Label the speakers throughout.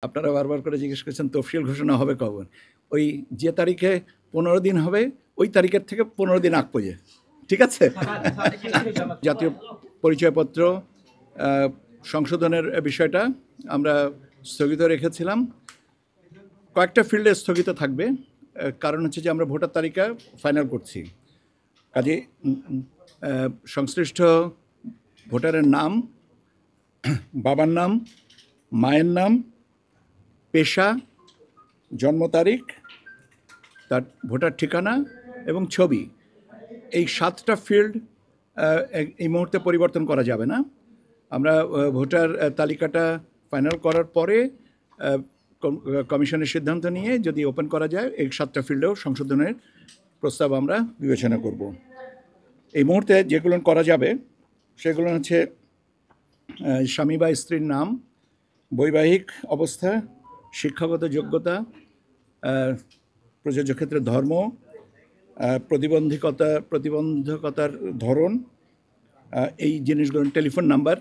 Speaker 1: আপনারা বারবার করে জিজ্ঞেস করছেন তফসিল ঘোষণা হবে কখন? ওই যে তারিখে ১৫ দিন হবে ওই তারিখের থেকে ১৫ দিন আগ পর্যন্ত। ঠিক আছে? জাতীয় পরিচয়পত্র সংশোধনের বিষয়টা আমরা স্থগিত রেখেছিলাম। কয়েকটা ফিল্ডে স্থগিত থাকবে। কারণ হচ্ছে যে আমরা ভোটার তালিকা ফাইনাল করছি। কাজেই সংশ্লিষ্ট ভোটারের নাম, বাবার নাম, মায়ের নাম, পেশা, জন্ম তারিখ, তার ভোটার ঠিকানা এবং ছবি, এই 7টা ফিল্ড এই মুহূর্তে পরিবর্তন করা যাবে না। আমরা ভোটার তালিকাটা ফাইনাল করার পরে কমিশনের সিদ্ধান্ত নিয়ে যদি ওপেন করা যায় এই 7টা ফিল্ডেও সংশোধনের প্রস্তাব আমরা বিবেচনা করব। এই মুহূর্তে যেগুলো করা যাবে সেগুলো হচ্ছে স্বামী বা স্ত্রীর নাম, বৈবাহিক অবস্থা, শিক্ষাগত যোগ্যতা, প্রযোজ্য ক্ষেত্রে ধর্ম, প্রতিবন্ধকতার ধরন, এই জিনিসগুলো, টেলিফোন নাম্বার,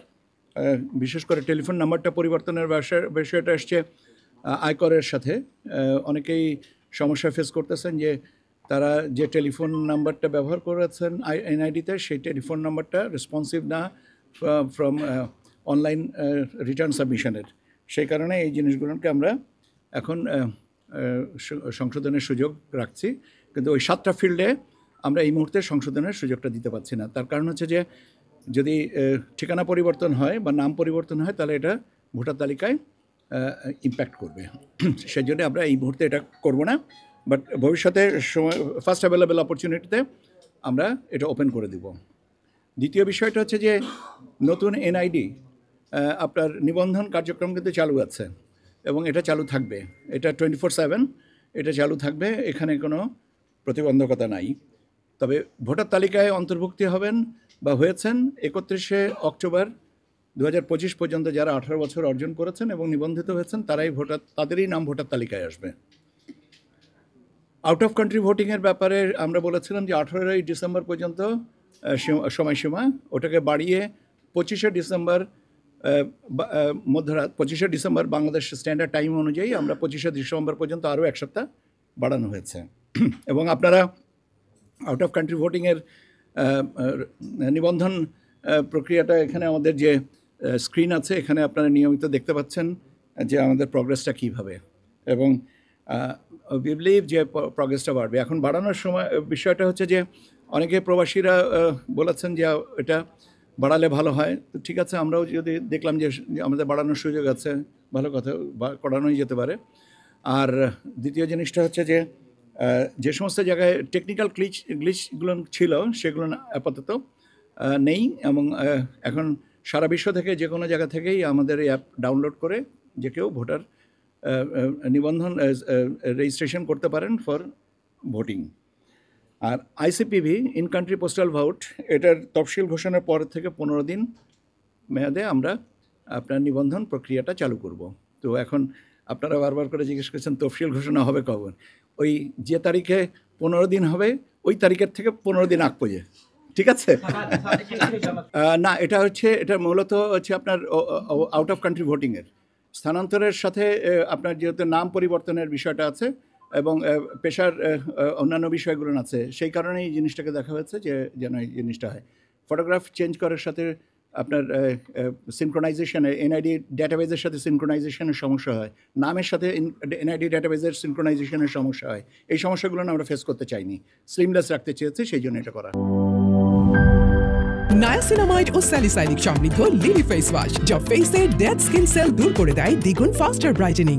Speaker 1: বিশেষ করে টেলিফোন নাম্বারটা পরিবর্তনের বিষয়টা আসছে আয়করের সাথে। অনেকেই সমস্যা ফেস করতেছেন যে তারা যে টেলিফোন নাম্বারটা ব্যবহার করেছেন এনআইডিতে সেই টেলিফোন নাম্বারটা রেসপন্সিভ না ফ্রম অনলাইন রিটার্ন সাবমিশনের। সেই কারণে এই জিনিসগুলোকে আমরা এখন সংশোধনের সুযোগ রাখছি, কিন্তু ওই 7টা ফিল্ডে আমরা এই মুহূর্তে সংশোধনের সুযোগটা দিতে পারছি না। তার কারণ হচ্ছে যে যদি ঠিকানা পরিবর্তন হয় বা নাম পরিবর্তন হয় তাহলে এটা ভোটার তালিকায় ইম্প্যাক্ট করবে। সেই জন্য আমরা এই মুহূর্তে এটা করব না, বাট ভবিষ্যতে সময় ফার্স্ট অ্যাভেলেবেল অপরচুনিটিতে আমরা এটা ওপেন করে দিব। দ্বিতীয় বিষয়টা হচ্ছে যে নতুন এনআইডি আপনার নিবন্ধন কার্যক্রম কিন্তু চালু আছে এবং এটা চালু থাকবে। এটা 24/7 এটা চালু থাকবে, এখানে কোনো প্রতিবন্ধকতা নাই। তবে ভোটার তালিকায় অন্তর্ভুক্তি হবেন বা হয়েছেন 31শে অক্টোবর 2025 পর্যন্ত যারা 18 বছর অর্জন করেছেন এবং নিবন্ধিত হয়েছেন তাদেরই নাম ভোটার তালিকায় আসবে। আউট অফ কান্ট্রি ভোটিংয়ের ব্যাপারে আমরা বলেছিলাম যে 18ই ডিসেম্বর পর্যন্ত সময়সীমা, ওটাকে বাড়িয়ে 25শে ডিসেম্বর মধ্যরাত 25শে ডিসেম্বর বাংলাদেশ স্ট্যান্ডার্ড টাইম অনুযায়ী আমরা 25শে ডিসেম্বর পর্যন্ত আরও 1 সপ্তাহ বাড়ানো হয়েছে। এবং আপনারা আউট অফ কান্ট্রি ভোটিংয়ের নিবন্ধন প্রক্রিয়াটা এখানে আমাদের যে স্ক্রিন আছে এখানে আপনারা নিয়মিত দেখতে পাচ্ছেন যে আমাদের প্রগ্রেসটা কীভাবে, এবং উই বিলিভ যে প্রগ্রেসটা বাড়বে। এখন বাড়ানোর সময় বিষয়টা হচ্ছে যে অনেকে প্রবাসীরা বলেছেন যে এটা বাড়ালে ভালো হয়। তো ঠিক আছে, আমরাও যদি দেখলাম যে আমাদের বাড়ানোর সুযোগ আছে, ভালো কথা, করানোই যেতে পারে। আর দ্বিতীয় জিনিসটা হচ্ছে যে যে সমস্ত জায়গায় টেকনিক্যাল গ্লিচগুলো ছিল সেগুলো আপাতত নেই, এবং এখন সারা বিশ্ব থেকে যে কোনো জায়গা থেকেই আমাদের এই অ্যাপ ডাউনলোড করে যে কেউ ভোটার নিবন্ধন রেজিস্ট্রেশন করতে পারেন ফর ভোটিং। আর ICPV in country postal vote, এটার তফসিল ঘোষণার পর থেকে 15 দিন মেয়াদে আমরা আপনার নিবন্ধন প্রক্রিয়াটা চালু করব। তো এখন আপনারা বারবার করে জিজ্ঞেস করছেন তফসিল ঘোষণা হবে কখন? ওই যে তারিখে 15 দিন হবে ওই তারিখের থেকে 15 দিন আগ পর্যন্ত। ঠিক আছে? না, এটা মূলত হচ্ছে আপনার আউট অফ কান্ট্রি ভোটিংয়ের স্থানান্তরের সাথে আপনার যেহেতু নাম পরিবর্তনের বিষয়টা আছে এবং পেশার অন্যান্য বিষয়গুলো আছে, সেই কারণেই এই জিনিসটাকে দেখা হয়েছে যে যেন এই জিনিসটা হয়। ফটোগ্রাফ চেঞ্জ করার সাথে আপনার সিনক্রোনাইজেশনে এনআইডি ডেটাবেজের সাথে সিনক্রোনাইজেশনের সমস্যা হয়, নামের সাথে এনআইডি ডেটাবেজের সিনক্রোনাইজেশনের সমস্যা হয়। এই সমস্যাগুলো আমরা ফেস করতে চাইনি, স্লিমলেস রাখতে চেয়েছি, সেই জন্য এটা করা।
Speaker 2: নায়াসিনামাইড ও স্যালিসাইলিক সমৃদ্ধ লিলি ফেস ওয়াশ যা ফেসের ডেড স্কিন সেল দূর করে দেয় দ্বিগুণ ফাস্টার ব্রাইটেনিং।